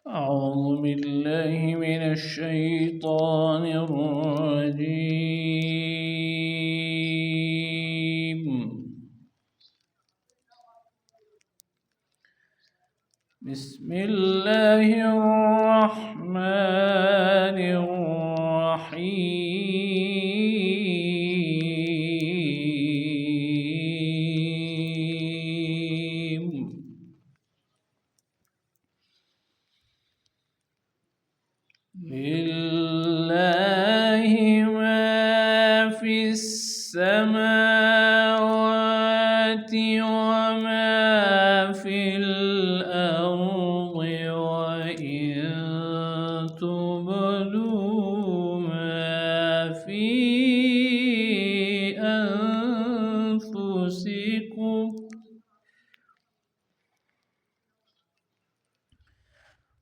أعوذ بالله من الشيطان الرجيم. بسم الله الرحمن الرحيم. لله ما في السماوات وما في الأرض، وإن تبدوا ما في أنفسكم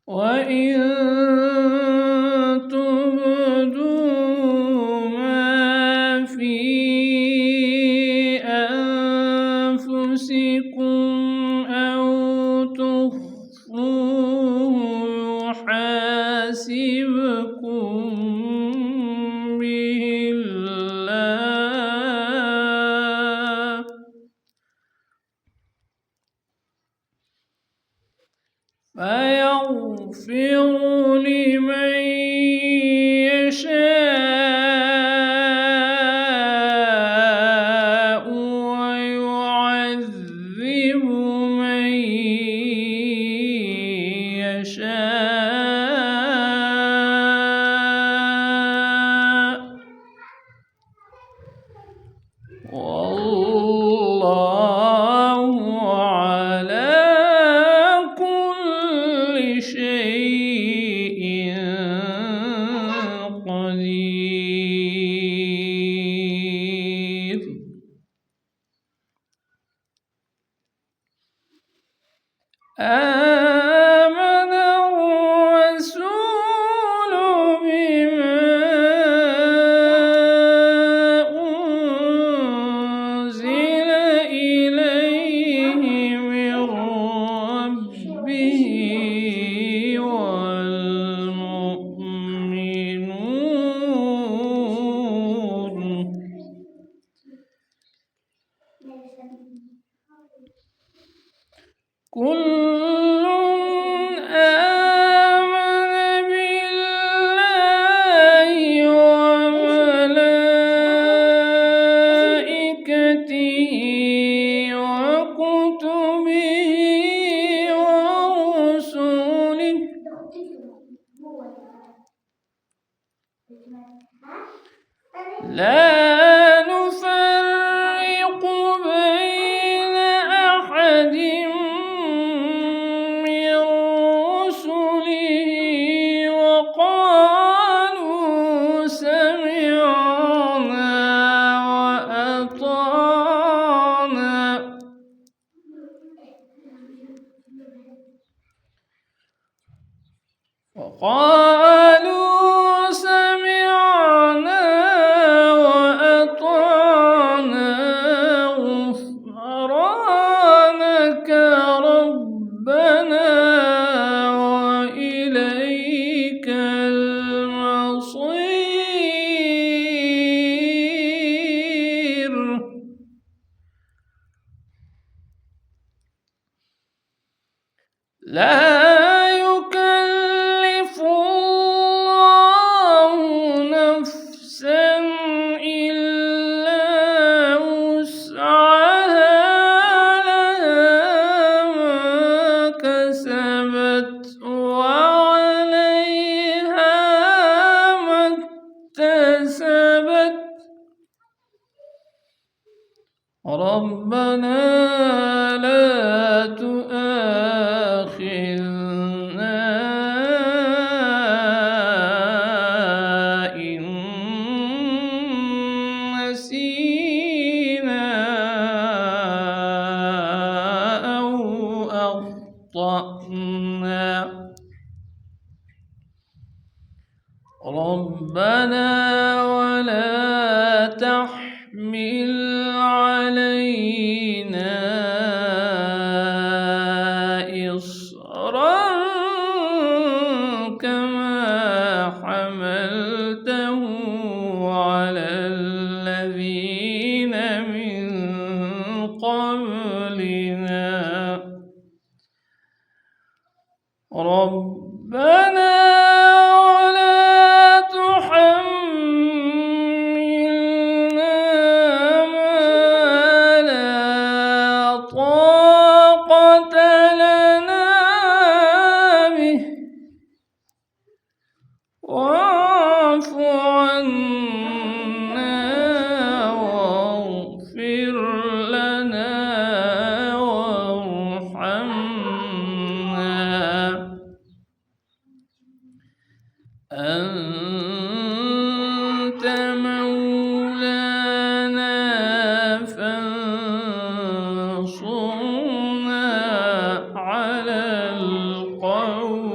وإن تبدوا ما في أنفسكم أو تخفوه يحاسبكم به الله، فيغفر لمن يشاء ويعذب من يشاء، والله على كل شيء قدير. آمن الرسول بما أنزل إليه من ربه والمؤمنون كل آمن بالله وملائكته وكتبه ورسله لا نفرق بين أحد من رسله، وقالوا سمعنا وأطعنا غفرانك ربنا وإليك المصير. لا يكلف الله نفسا إلا وسعها، لها ما كسبت وعليها ما اكتسبت. ربنا لا تؤاخذنا إن نسينا أو أخطأنا. ربنا ولا تحمل علينا إصرا ربنا ولا تحملنا ما لا طاقة لنا به واعف عنا واغفر لنا وارحمنا أنت مولانا فانصرنا على القوم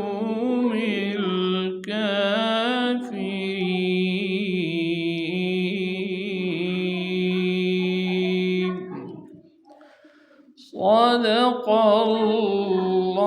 الكافرين. صدق الله